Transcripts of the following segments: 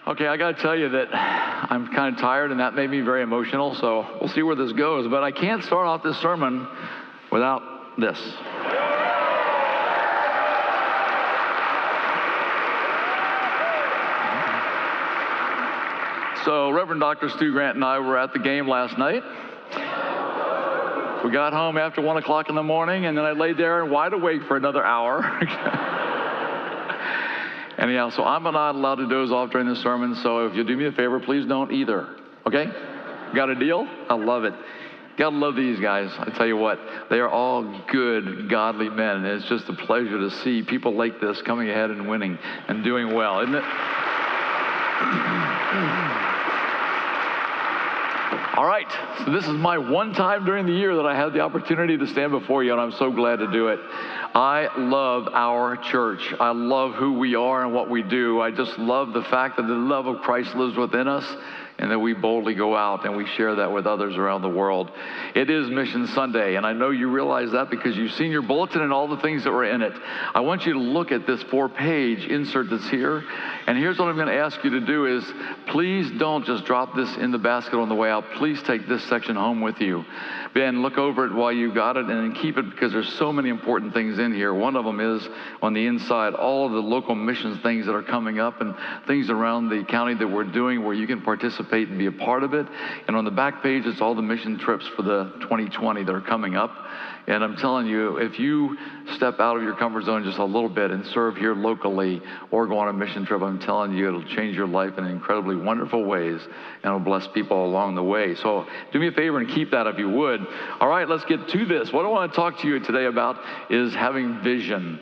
Okay, I got to tell you that I'm kind of tired, and that made me very emotional, so we'll see where this goes. But I can't start off this sermon without this. So Reverend Dr. Stu Grant and I were at the game last night. We got home after 1 o'clock in the morning, and then I laid there wide awake for another hour. Anyhow, so I'm not allowed to doze off during the sermon, so if you'll do me a favor, please don't either, okay? Got a deal? I love it. Gotta love these guys. I tell you what, they are all good, godly men, and it's just a pleasure to see people like this coming ahead and winning and doing well, isn't it? All right, so this is my one time during the year that I had the opportunity to stand before you, and I'm so glad to do it. I love our church. I love who we are and what we do. I just love the fact that the love of Christ lives within us, and that we boldly go out and we share that with others around the world. It is Mission Sunday, and I know you realize that because you've seen your bulletin and all the things that were in it. I want you to look at this 4-page insert that's here, and here's what I'm going to ask you to do is, please don't just drop this in the basket on the way out. Please take this section home with you. Ben, look over it while you got it, and then keep it, because there's so many important things in here. One of them is on the inside, all of the local missions things that are coming up and things around the county that we're doing where you can participate and be a part of it. And on the back page, it's all the mission trips for the 2020 that are coming up. And I'm telling you, if you step out of your comfort zone just a little bit and serve here locally or go on a mission trip, I'm telling you, it'll change your life in incredibly wonderful ways, and it'll bless people along the way. So do me a favor and keep that if you would. All right, let's get to this. What I want to talk to you today about is having vision.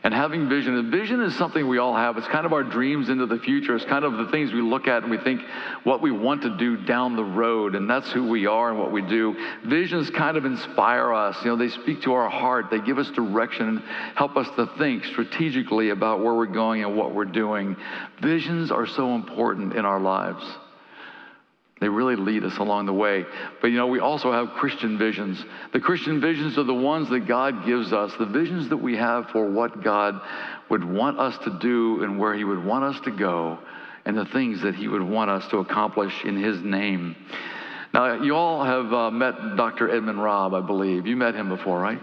And having vision. And vision is something we all have. It's kind of our dreams into the future. It's kind of the things we look at and we think what we want to do down the road. And that's who we are and what we do. Visions kind of inspire us. You know, they speak to our heart. They give us direction and help us to think strategically about where we're going and what we're doing. Visions are so important in our lives. They really lead us along the way. But you know, we also have Christian visions. The Christian visions are the ones that God gives us, the visions that we have for what God would want us to do and where he would want us to go, and the things that he would want us to accomplish in his name. Now, you all have met Dr. Edmund Robb, I believe. You met him before, right?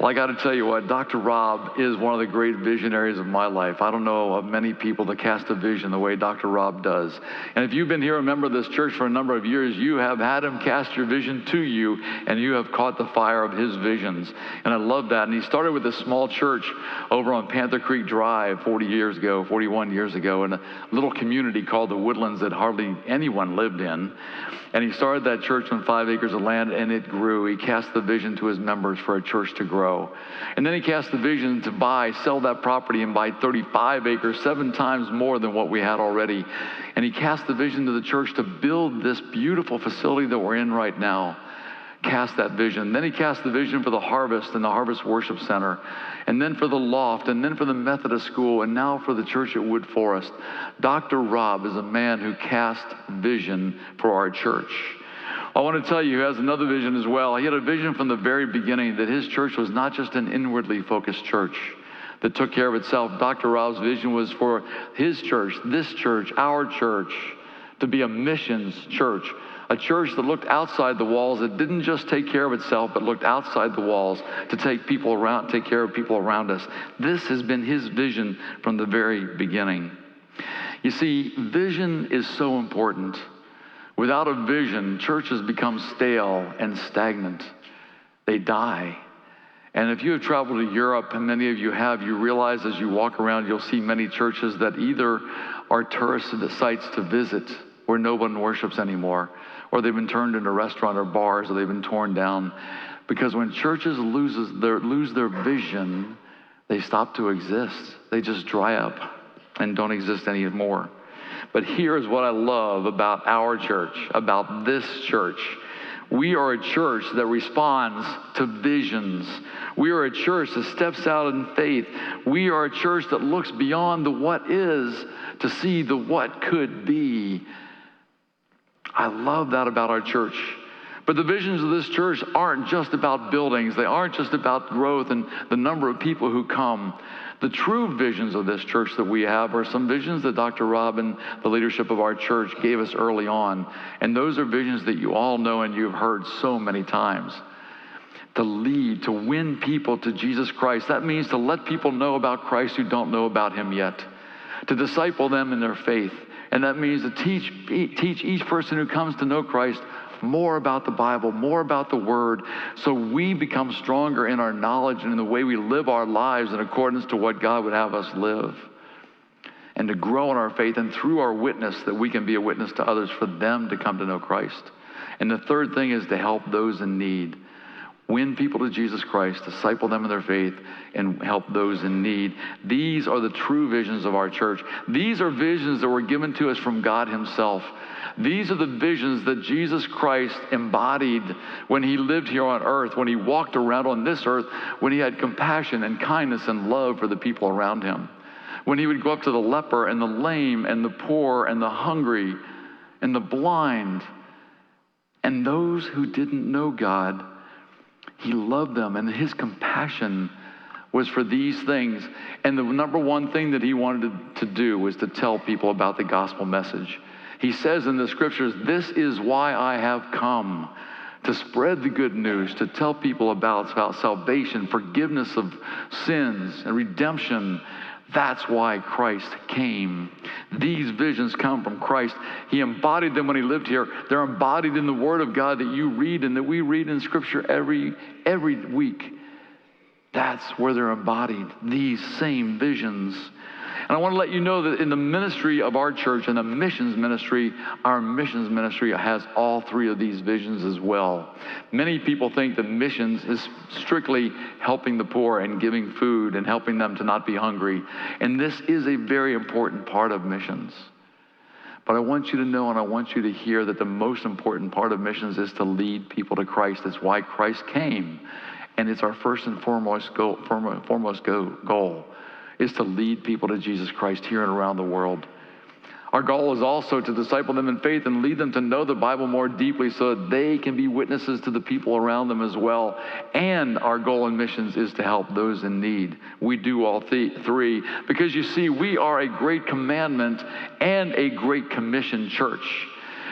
Well, I got to tell you what, Dr. Robb is one of the great visionaries of my life. I don't know of many people that cast a vision the way Dr. Robb does. And if you've been here a member of this church for a number of years, you have had him cast your vision to you, and you have caught the fire of his visions. And I love that. And he started with a small church over on Panther Creek Drive 41 years ago, in a little community called the Woodlands that hardly anyone lived in. And he started that church on 5 acres of land, and it grew. He cast the vision to his members for a church to grow. And then he cast the vision to sell that property and buy 35 acres, 7 times more than what we had already. And he cast the vision to the church to build this beautiful facility that we're in right now. Cast that vision. Then he cast the vision for the Harvest and the Harvest Worship Center, and then for the Loft, and then for the Methodist School, and now for the church at Wood Forest. Dr. Robb is a man who cast vision for our church. I want to tell you, he has another vision as well. He had a vision from the very beginning that his church was not just an inwardly focused church that took care of itself. Dr. Robb's vision was for his church, this church, our church, to be a missions church. A church that looked outside the walls, that didn't just take care of itself, but looked outside the walls to take care of people around us. This has been his vision from the very beginning. You see, vision is so important. Without a vision, churches become stale and stagnant. They die. And if you have traveled to Europe, and many of you have, you realize as you walk around, you'll see many churches that either are tourist sites to visit where no one worships anymore, or they've been turned into restaurants or bars, or they've been torn down. Because when churches lose their vision, they stop to exist. They just dry up and don't exist anymore. But here's what I love about our church, about this church. We are a church that responds to visions. We are a church that steps out in faith. We are a church that looks beyond the what is to see the what could be. I love that about our church. But the visions of this church aren't just about buildings. They aren't just about growth and the number of people who come. The true visions of this church that we have are some visions that Dr. Rob and the leadership of our church gave us early on. And those are visions that you all know and you've heard so many times. To lead, to win people to Jesus Christ. That means to let people know about Christ who don't know about him yet. To disciple them in their faith. And that means to teach each person who comes to know Christ more about the Bible, more about the Word, so we become stronger in our knowledge and in the way we live our lives in accordance to what God would have us live. And to grow in our faith, and through our witness, that we can be a witness to others for them to come to know Christ. And the third thing is to help those in need. Win people to Jesus Christ, disciple them in their faith, and help those in need. These are the true visions of our church. These are visions that were given to us from God himself. These are the visions that Jesus Christ embodied when he lived here on earth, when he walked around on this earth, when he had compassion and kindness and love for the people around him. When he would go up to the leper and the lame and the poor and the hungry and the blind and those who didn't know God, he loved them, and his compassion was for these things. And the number one thing that he wanted to do was to tell people about the gospel message. He says in the scriptures, "This is why I have come, to spread the good news, to tell people about salvation, forgiveness of sins, and redemption." That's why Christ came. These visions come from Christ. He embodied them when he lived here. They're embodied in the Word of God that you read and that we read in Scripture every week. That's where they're embodied, these same visions. And I want to let you know that in the ministry of our church and the missions ministry, our missions ministry has all three of these visions as well. Many people think that missions is strictly helping the poor and giving food and helping them to not be hungry. And this is a very important part of missions. But I want you to know and I want you to hear that the most important part of missions is to lead people to Christ. That's why Christ came. And it's our first and foremost goal is to lead people to Jesus Christ here and around the world. Our goal is also to disciple them in faith and lead them to know the Bible more deeply so that they can be witnesses to the people around them as well. And our goal in missions is to help those in need. We do all three because you see, we are a great commandment and a great commission church.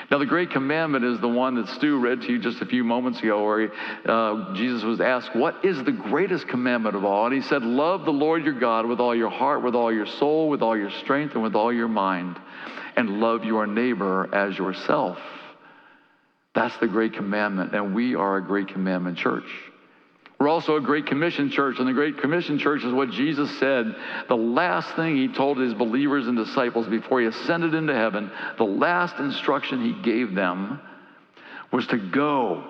Now, the great commandment is the one that Stu read to you just a few moments ago, where Jesus was asked, what is the greatest commandment of all? And he said, love the Lord your God with all your heart, with all your soul, with all your strength, and with all your mind, and love your neighbor as yourself. That's the great commandment, and we are a great commandment church. We're also a Great Commission church, and the Great Commission church is what Jesus said. The last thing he told his believers and disciples before he ascended into heaven, the last instruction he gave them was to go.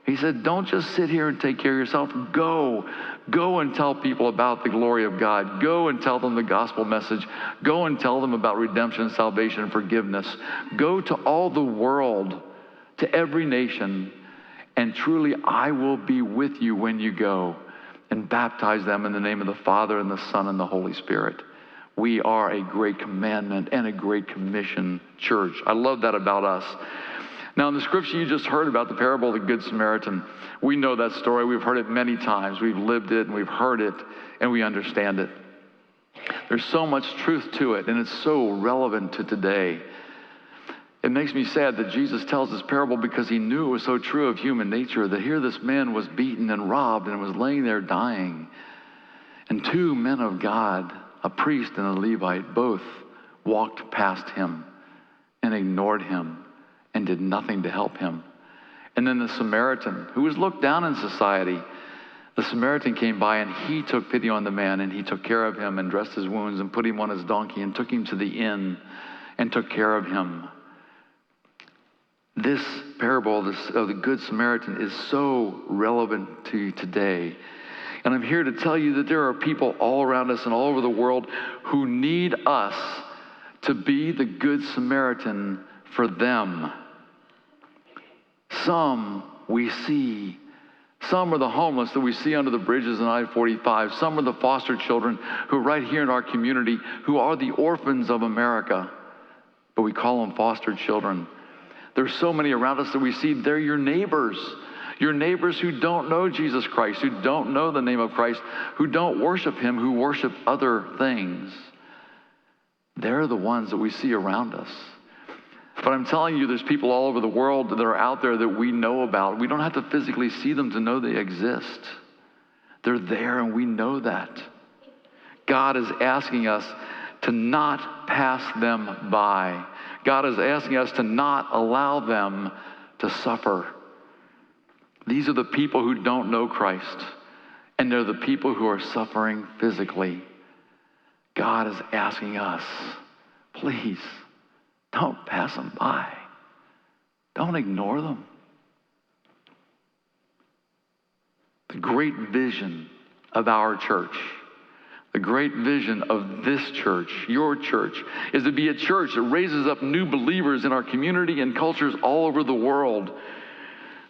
He said, don't just sit here and take care of yourself. Go and tell people about the glory of God. Go and tell them the gospel message. Go and tell them about redemption, salvation, and forgiveness. Go to all the world, to every nation, and truly, I will be with you when you go, and baptize them in the name of the Father and the Son and the Holy Spirit. We are a great commandment and a great commission church. I love that about us. Now, in the scripture you just heard about the parable of the Good Samaritan, we know that story. We've heard it many times. We've lived it and we've heard it and we understand it. There's so much truth to it, and it's so relevant to today. It makes me sad that Jesus tells this parable because he knew it was so true of human nature, that here this man was beaten and robbed and was laying there dying. And two men of God, a priest and a Levite, both walked past him and ignored him and did nothing to help him. And then the Samaritan, who was looked down in society, the Samaritan came by and he took pity on the man and he took care of him and dressed his wounds and put him on his donkey and took him to the inn and took care of him. This parable of the Good Samaritan is so relevant to you today. And I'm here to tell you that there are people all around us and all over the world who need us to be the Good Samaritan for them. Some we see. Some are the homeless that we see under the bridges in I-45. Some are the foster children who are right here in our community, who are the orphans of America. But we call them foster children. There's so many around us that we see they're your neighbors who don't know Jesus Christ, who don't know the name of Christ, who don't worship him, who worship other things. They're the ones that we see around us. But I'm telling you, there's people all over the world that are out there that we know about. We don't have to physically see them to know they exist. They're there, and we know that. God is asking us to not pass them by. God is asking us to not allow them to suffer. These are the people who don't know Christ, and they're the people who are suffering physically. God is asking us, please, don't pass them by. Don't ignore them. The great vision of our church, the great vision of this church, your church, is to be a church that raises up new believers in our community and cultures all over the world.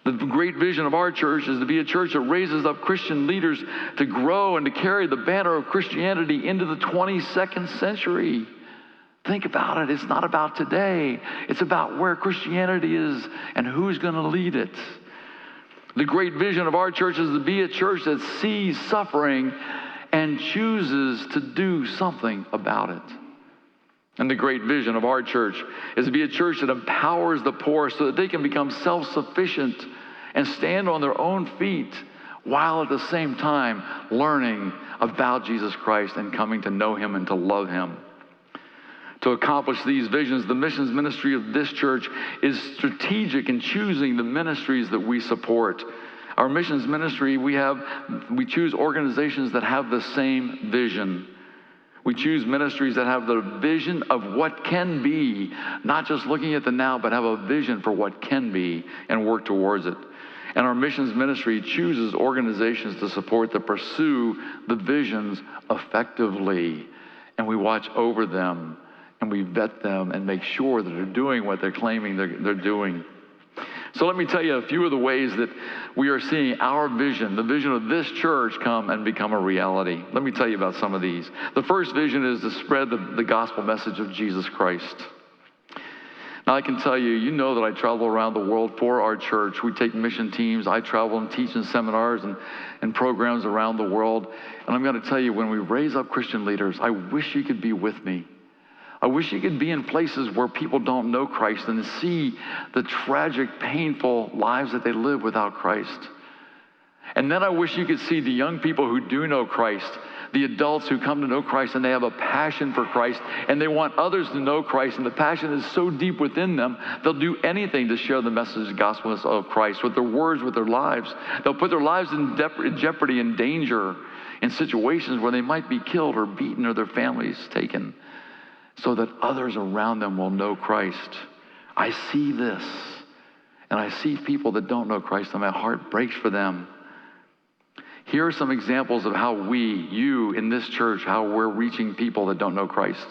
The great vision of our church is to be a church that raises up Christian leaders to grow and to carry the banner of Christianity into the 22nd century. Think about it. It's not about today. It's about where Christianity is and who's going to lead it. The great vision of our church is to be a church that sees suffering and chooses to do something about it. And the great vision of our church is to be a church that empowers the poor so that they can become self-sufficient and stand on their own feet while at the same time learning about Jesus Christ and coming to know him and to love him. To accomplish these visions, the missions ministry of this church is strategic in choosing the ministries that we support. Our missions ministry, we choose organizations that have the same vision. We choose ministries that have the vision of what can be, not just looking at the now, but have a vision for what can be and work towards it. And our missions ministry chooses organizations to support that pursue the visions effectively. And we watch over them, and we vet them and make sure that they're doing what they're claiming they're doing. So let me tell you a few of the ways that we are seeing our vision, the vision of this church, come and become a reality. Let me tell you about some of these. The first vision is to spread the gospel message of Jesus Christ. Now I can tell you, you know that I travel around the world for our church. We take mission teams. I travel and teach in seminars and programs around the world. And I'm going to tell you, when we raise up Christian leaders, I wish you could be with me. I wish you could be in places where people don't know Christ and see the tragic, painful lives that they live without Christ. And then I wish you could see the young people who do know Christ, the adults who come to know Christ, and they have a passion for Christ, and they want others to know Christ, and the passion is so deep within them, they'll do anything to share the message, the gospel of Christ, with their words, with their lives. They'll put their lives in jeopardy and danger in situations where they might be killed or beaten or their families taken, so that others around them will know Christ. I see this, and I see people that don't know Christ, and my heart breaks for them. Here are some examples of how you in this church, how we're reaching people that don't know Christ.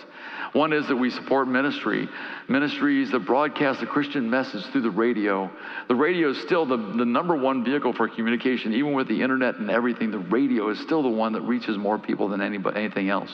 One is that we support ministries that broadcast the Christian message through the radio. The radio is still the number one vehicle for communication. Even with the internet and everything, the radio is still the one that reaches more people than anything else.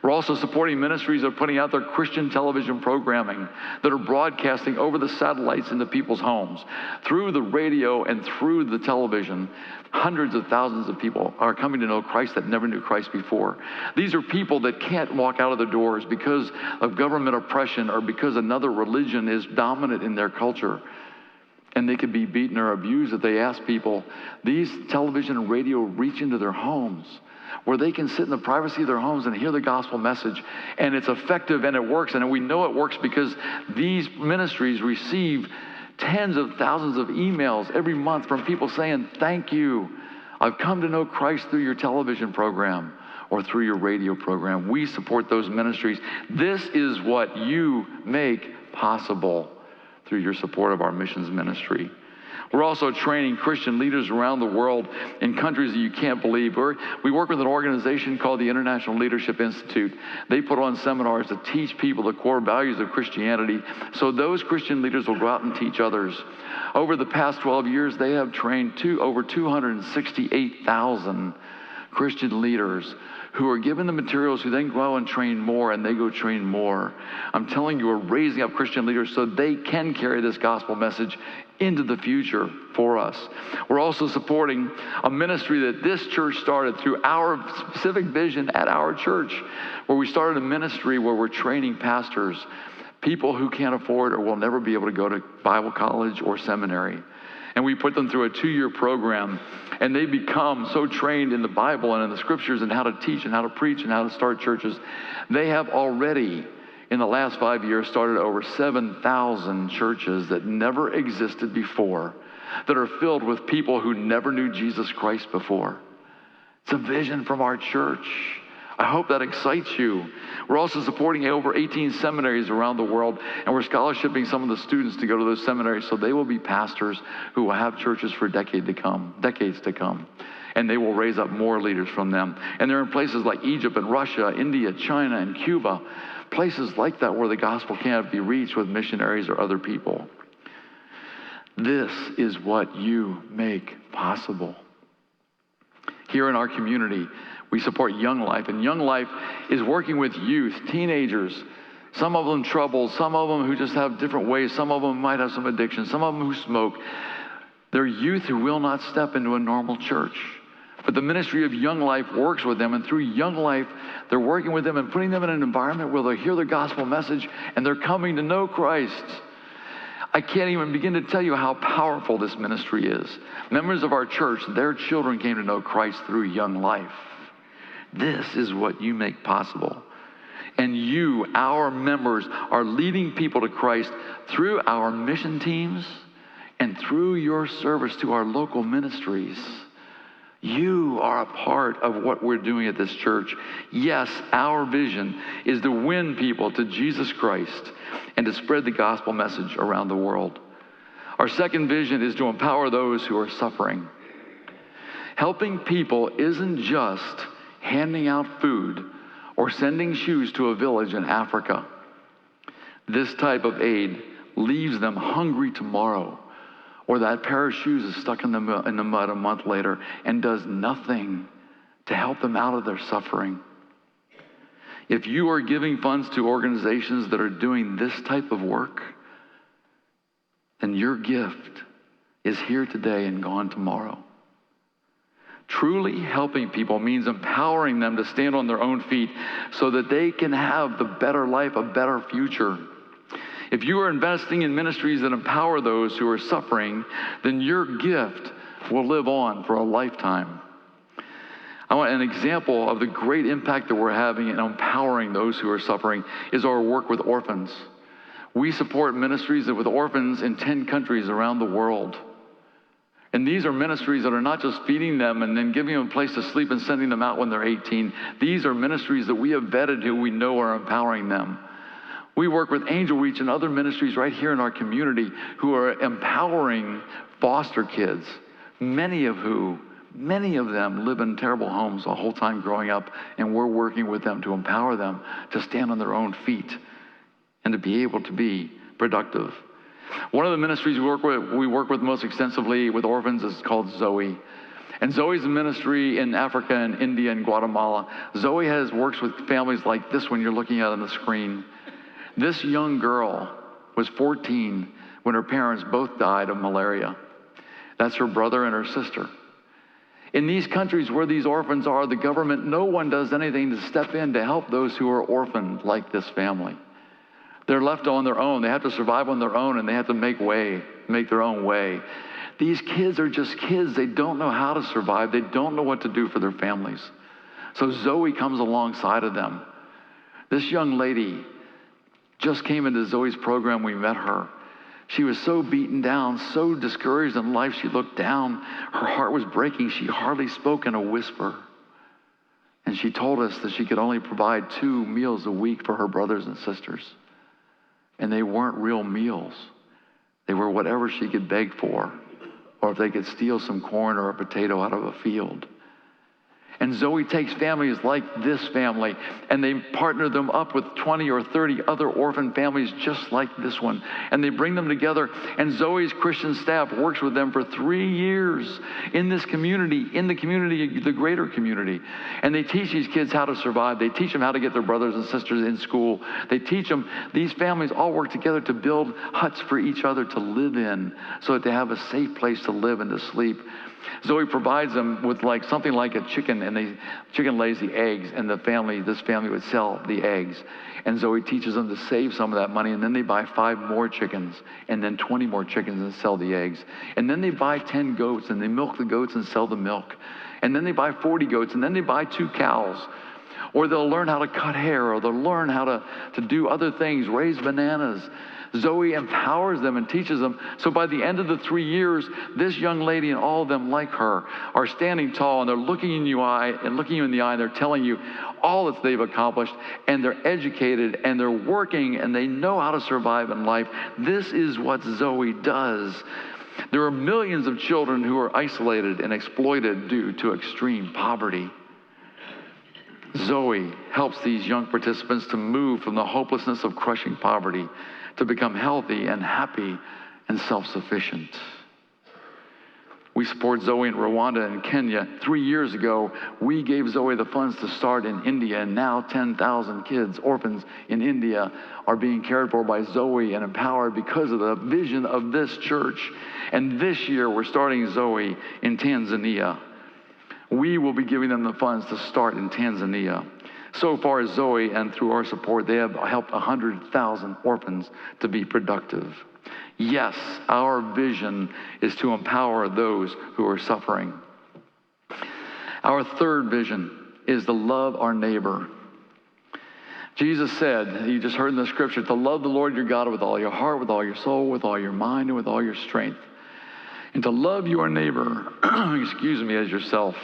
We're also supporting ministries that are putting out their Christian television programming, that are broadcasting over the satellites into people's homes. Through the radio and through the television, hundreds of thousands of people are coming to know Christ that never knew Christ before. These are people that can't walk out of their doors because of government oppression or because another religion is dominant in their culture. And they could be beaten or abused if they ask people. These television and radio reach into their homes, where they can sit in the privacy of their homes and hear the gospel message. And it's effective and it works. And we know it works because these ministries receive tens of thousands of emails every month from people saying, thank you. I've come to know Christ through your television program or through your radio program. We support those ministries. This is what you make possible through your support of our missions ministry. We're also training Christian leaders around the world in countries that you can't believe. We work with an organization called the International Leadership Institute. They put on seminars to teach people the core values of Christianity so those Christian leaders will go out and teach others. Over the past 12 years, they have trained over 268,000 Christian leaders who are given the materials, who then go out and train more, and they go train more. I'm telling you, we're raising up Christian leaders so they can carry this gospel message into the future for us. We're also supporting a ministry that this church started through our specific vision at our church, where we started a ministry where we're training pastors, people who can't afford or will never be able to go to Bible college or seminary. And we put them through a 2-year program, and they become so trained in the Bible and in the scriptures and how to teach and how to preach and how to start churches. They have already, in the last 5 years, started over 7,000 churches that never existed before, that are filled with people who never knew Jesus Christ before. It's a vision from our church. I hope that excites you. We're also supporting over 18 seminaries around the world, and we're scholarshiping some of the students to go to those seminaries so they will be pastors who will have churches for decades to come. And they will raise up more leaders from them. And they're in places like Egypt and Russia, India, China, and Cuba, places like that where the gospel can't be reached with missionaries or other people. This is what you make possible. Here in our community, we support Young Life, and Young Life is working with youth, teenagers, some of them troubled, some of them who just have different ways, some of them might have some addiction, some of them who smoke. They're youth who will not step into a normal church. But the ministry of Young Life works with them, and through Young Life, they're working with them and putting them in an environment where they'll hear the gospel message and they're coming to know Christ. I can't even begin to tell you how powerful this ministry is. Members of our church, their children came to know Christ through Young Life. This is what you make possible. And you, our members, are leading people to Christ through our mission teams and through your service to our local ministries. You are a part of what we're doing at this church. Yes, our vision is to win people to Jesus Christ and to spread the gospel message around the world. Our second vision is to empower those who are suffering. Helping people isn't just handing out food or sending shoes to a village in Africa. This type of aid leaves them hungry tomorrow, or that pair of shoes is stuck in the mud a month later and does nothing to help them out of their suffering. If you are giving funds to organizations that are doing this type of work, then your gift is here today and gone tomorrow. Truly helping people means empowering them to stand on their own feet so that they can have the better life, a better future. If you are investing in ministries that empower those who are suffering, then your gift will live on for a lifetime. I want an example of the great impact that we're having in empowering those who are suffering is our work with orphans. We support ministries with orphans in 10 countries around the world. And these are ministries that are not just feeding them and then giving them a place to sleep and sending them out when they're 18. These are ministries that we have vetted who we know are empowering them. We work with Angel Reach and other ministries right here in our community who are empowering foster kids, many of them live in terrible homes the whole time growing up, and we're working with them to empower them to stand on their own feet and to be able to be productive. One of the ministries we work with most extensively with orphans is called Zoe. And Zoe's a ministry in Africa and India and Guatemala. Zoe works with families like this one you're looking at on the screen. This young girl was 14 when her parents both died of malaria. That's her brother and her sister. In these countries where these orphans are, the government, no one does anything to step in to help those who are orphaned like this family. They're left on their own. They have to survive on their own, and they have to make their own way. These kids are just kids. They don't know how to survive. They don't know what to do for their families. So Zoe comes alongside of them. This young lady just came into Zoe's program. We met her. She was so beaten down, so discouraged in life. She looked down. Her heart was breaking. She hardly spoke in a whisper. And she told us that she could only provide 2 meals a week for her brothers and sisters. And they weren't real meals. They were whatever she could beg for, or if they could steal some corn or a potato out of a field. And Zoe takes families like this family, and they partner them up with 20 or 30 other orphan families just like this one. And they bring them together, and Zoe's Christian staff works with them for 3 years in this community, the greater community. And they teach these kids how to survive. They teach them how to get their brothers and sisters in school. They teach them, these families all work together to build huts for each other to live in so that they have a safe place to live and to sleep. Zoe provides them with something like a chicken, and the chicken lays the eggs, and this family would sell the eggs. And Zoe teaches them to save some of that money, and then they buy 5 more chickens, and then 20 more chickens and sell the eggs. And then they buy 10 goats, and they milk the goats and sell the milk. And then they buy 40 goats, and then they buy 2 cows. Or they'll learn how to cut hair, or they'll learn how to do other things, raise bananas. Zoe empowers them and teaches them. So by the end of the 3 years, this young lady and all of them like her are standing tall, and they're looking you in the eye, and they're telling you all that they've accomplished, and they're educated, and they're working, and they know how to survive in life. This is what Zoe does. There are millions of children who are isolated and exploited due to extreme poverty. Zoe helps these young participants to move from the hopelessness of crushing poverty to become healthy and happy and self-sufficient. We support Zoe in Rwanda and Kenya. 3 years ago, we gave Zoe the funds to start in India, and now 10,000 kids, orphans in India, are being cared for by Zoe and empowered because of the vision of this church. And this year, we're starting Zoe in Tanzania. We will be giving them the funds to start in Tanzania. So far, Zoe, and through our support, they have helped 100,000 orphans to be productive. Yes, our vision is to empower those who are suffering. Our third vision is to love our neighbor. Jesus said, you just heard in the scripture, to love the Lord your God with all your heart, with all your soul, with all your mind, and with all your strength. And to love your neighbor, as yourself.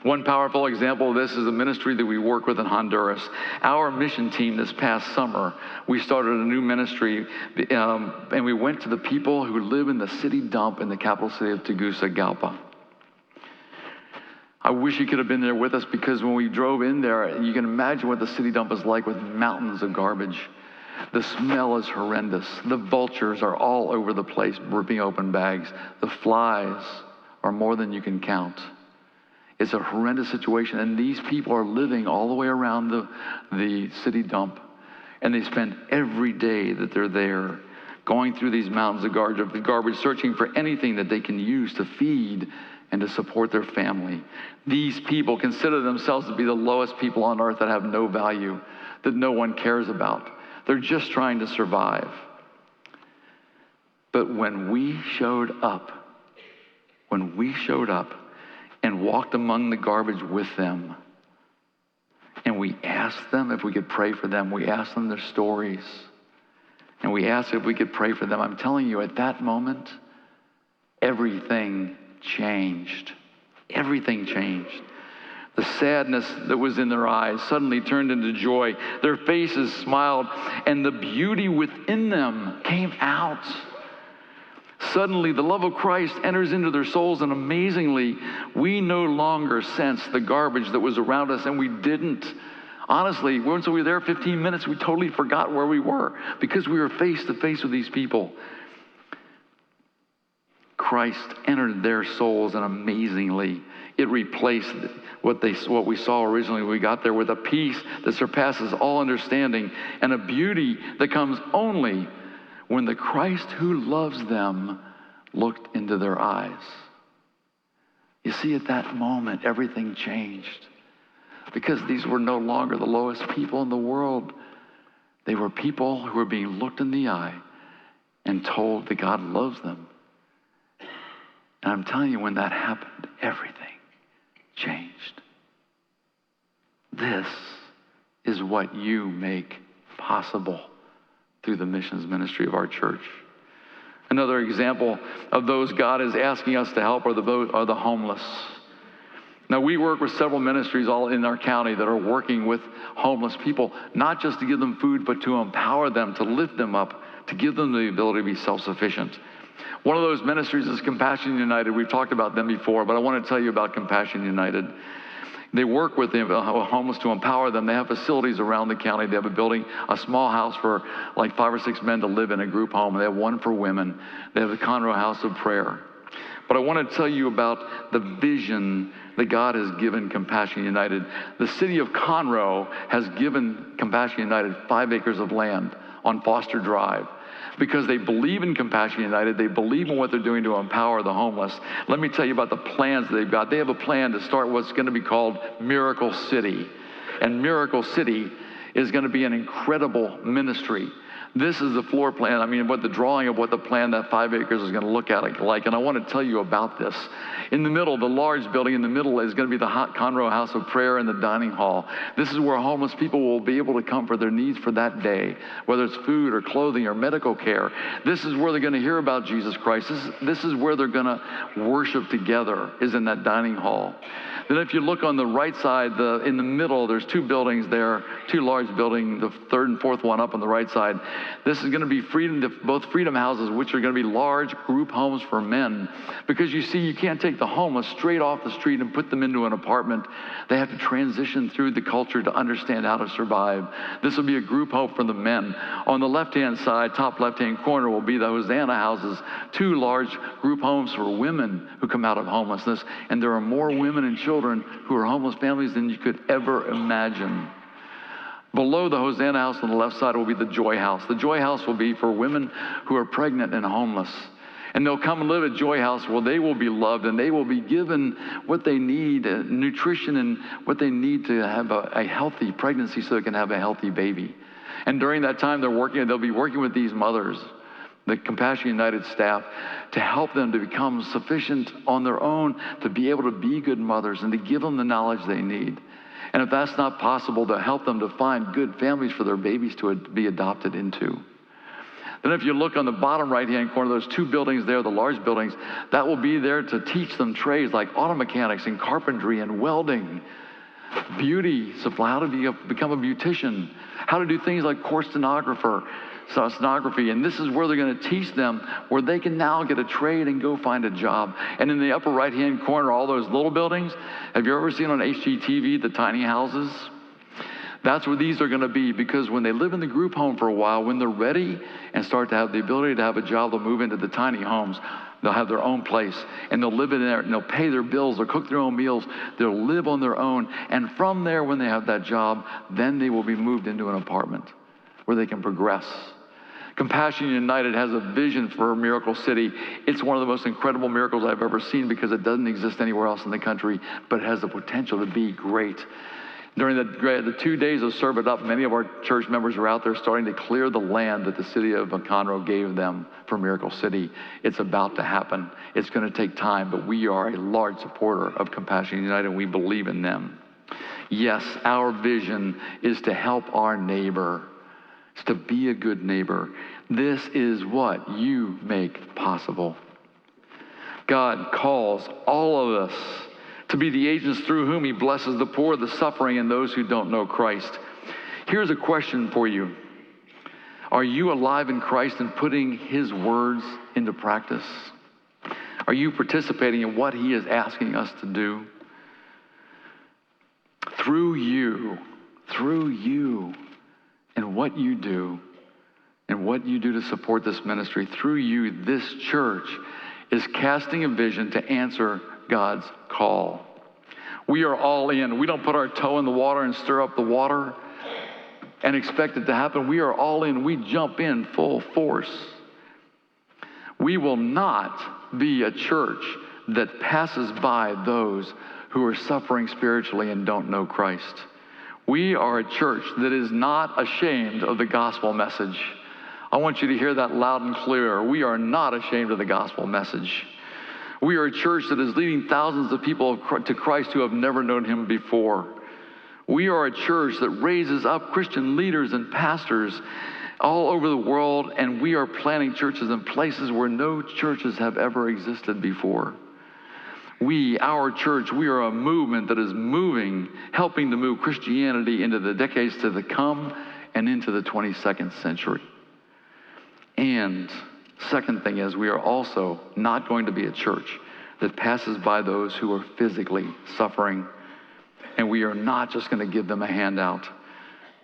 One powerful example of this is a ministry that we work with in Honduras. Our mission team this past summer, we started a new ministry, and we went to the people who live in the city dump in the capital city of Tegucigalpa. I wish you could have been there with us, because when we drove in there, you can imagine what the city dump is like with mountains of garbage. The smell is horrendous. The vultures are all over the place, ripping open bags. The flies are more than you can count. It's a horrendous situation, and these people are living all the way around the city dump, and they spend every day that they're there going through these mountains of garbage, searching for anything that they can use to feed and to support their family. These people consider themselves to be the lowest people on earth that have no value, that no one cares about. They're just trying to survive. But when we showed up and walked among the garbage with them, and we asked them if we could pray for them, we asked them their stories, and we asked if we could pray for them, I'm telling you, at that moment, everything changed. Everything changed. The sadness that was in their eyes suddenly turned into joy. Their faces smiled, and the beauty within them came out. Suddenly, the love of Christ enters into their souls, and amazingly, we no longer sense the garbage that was around us, and we didn't. Honestly, once we were there 15 minutes, we totally forgot where we were because we were face to face with these people. Christ entered their souls, and amazingly, it replaced what we saw originally when we got there, with a peace that surpasses all understanding and a beauty that comes only when the Christ who loves them looked into their eyes. You see, at that moment, everything changed, because these were no longer the lowest people in the world. They were people who were being looked in the eye and told that God loves them. And I'm telling you, when that happened, everything changed. This is what you make possible through the missions ministry of our church. Another example of those God is asking us to help are the homeless. Now, we work with several ministries all in our county that are working with homeless people, not just to give them food, but to empower them, to lift them up, to give them the ability to be self-sufficient. One of those ministries is Compassion United. We've talked about them before, but I want to tell you about Compassion United. They work with the homeless to empower them. They have facilities around the county. They have a building, a small house for like 5 or 6 men to live in a group home. They have one for women. They have the Conroe House of Prayer. But I want to tell you about the vision that God has given Compassion United. The city of Conroe has given Compassion United 5 acres of land on Foster Drive because they believe in Compassion United. They believe in what they're doing to empower the homeless. Let me tell you about the plans that they've got. They have a plan to start what's going to be called Miracle City. And Miracle City is going to be an incredible ministry. This is the floor plan, what the drawing of what the plan, that 5 acres is going to look at like. And I want to tell you about this. In the middle, the large building in the middle is going to be the Conroe House of Prayer and the dining hall. This is where homeless people will be able to come for their needs for that day, whether it's food or clothing or medical care. This is where they're going to hear about Jesus Christ. This is where they're going to worship together, is in that dining hall. Then if you look on the right side, in the middle, there's 2 buildings there, 2 large buildings, the 3rd and 4th one up on the right side. This is going to be both freedom houses, which are going to be large group homes for men. Because you see, you can't take the homeless straight off the street and put them into an apartment. They have to transition through the culture to understand how to survive. This will be a group home for the men. On the left-hand side, top left-hand corner, will be the Hosanna houses, 2 large group homes for women who come out of homelessness. And there are more women and children who are homeless families than you could ever imagine. Below the Hosanna house on the left side will be the Joy House. The Joy House will be for women who are pregnant and homeless. And they'll come and live at Joy House where they will be loved and they will be given what they need, nutrition and what they need to have a healthy pregnancy so they can have a healthy baby. And during that time they'll be working with these mothers, the Compassion United staff, to help them to become sufficient on their own, to be able to be good mothers and to give them the knowledge they need. And if that's not possible, to help them to find good families for their babies to be adopted into. Then if you look on the bottom right-hand corner, those 2 buildings there, the large buildings, that will be there to teach them trades like auto mechanics and carpentry and welding, beauty supply, how to become a beautician, how to do things like court sonography. And this is where they're going to teach them where they can now get a trade and go find a job. And in the upper right-hand corner, all those little buildings, have you ever seen on HGTV the tiny houses? That's where these are going to be, because when they live in the group home for a while, when they're ready and start to have the ability to have a job, they'll move into the tiny homes. They'll have their own place, and they'll live in there, and they'll pay their bills, they'll cook their own meals, they'll live on their own. And from there, when they have that job, then they will be moved into an apartment where they can progress. Compassion United has a vision for Miracle City. It's one of the most incredible miracles I've ever seen because it doesn't exist anywhere else in the country, but it has the potential to be great. During the 2 days of Serve It Up, many of our church members are out there starting to clear the land that the city of Conroe gave them for Miracle City. It's about to happen. It's going to take time, but we are a large supporter of Compassion United, and we believe in them. Yes, our vision is to help our neighbor. It's to be a good neighbor. This is what you make possible. God calls all of us to be the agents through whom he blesses the poor, the suffering, and those who don't know Christ. Here's a question for you. Are you alive in Christ and putting his words into practice? Are you participating in what he is asking us to do? Through you, and what you do, and what you do to support this ministry, through you, this church is casting a vision to answer God's call. We are all in. We don't put our toe in the water and stir up the water and expect it to happen. We are all in. We jump in full force. We will not be a church that passes by those who are suffering spiritually and don't know Christ. We are a church that is not ashamed of the gospel message. I want you to hear that loud and clear. We are not ashamed of the gospel message. We are a church that is leading thousands of people to Christ who have never known him before. We are a church that raises up Christian leaders and pastors all over the world, and we are planting churches in places where no churches have ever existed before. Our church, we are a movement that is moving, helping to move Christianity into the decades to come and into the 22nd century. And Second thing is, we are also not going to be a church that passes by those who are physically suffering. And we are not just going to give them a handout.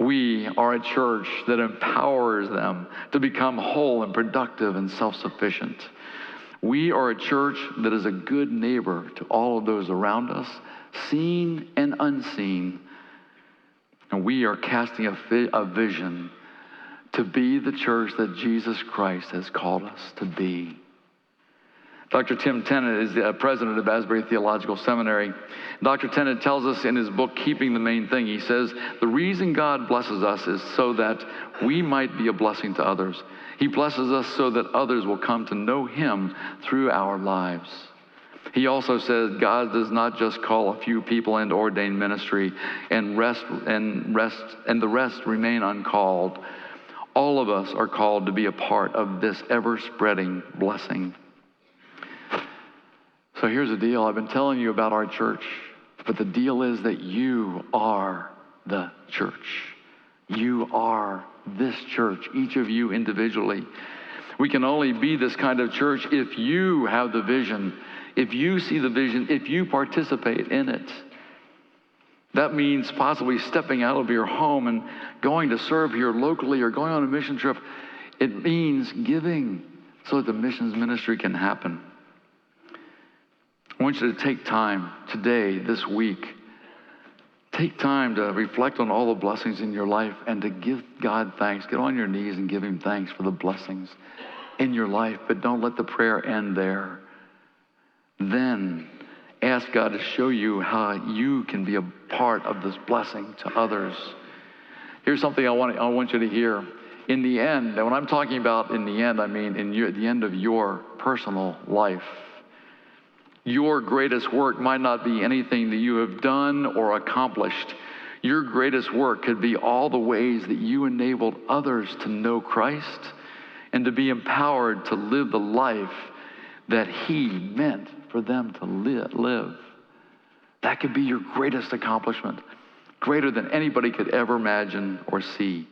We are a church that empowers them to become whole and productive and self-sufficient. We are a church that is a good neighbor to all of those around us, seen and unseen. And we are casting a vision to be the church that Jesus Christ has called us to be. Dr. Tim Tennant is the president of Asbury Theological Seminary. Dr. Tennant tells us in his book, Keeping the Main Thing, he says, the reason God blesses us is so that we might be a blessing to others. He blesses us so that others will come to know him through our lives. He also says God does not just call a few people into ordained ministry and the rest remain uncalled. All of us are called to be a part of this ever-spreading blessing. So here's the deal. I've been telling you about our church, but the deal is that you are the church. You are this church, each of you individually. We can only be this kind of church if you have the vision, if you see the vision, if you participate in it. That means possibly stepping out of your home and going to serve here locally or going on a mission trip. It means giving so that the missions ministry can happen. I want you to take time today, this week. Take time to reflect on all the blessings in your life and to give God thanks. Get on your knees and give him thanks for the blessings in your life, but don't let the prayer end there. Then ask God to show you how you can be a part of this blessing to others. Here's something I want you to hear. In the end, and when I'm talking about in the end, I mean at the end of your personal life. Your greatest work might not be anything that you have done or accomplished. Your greatest work could be all the ways that you enabled others to know Christ and to be empowered to live the life that he meant for them to live. That could be your greatest accomplishment, greater than anybody could ever imagine or see.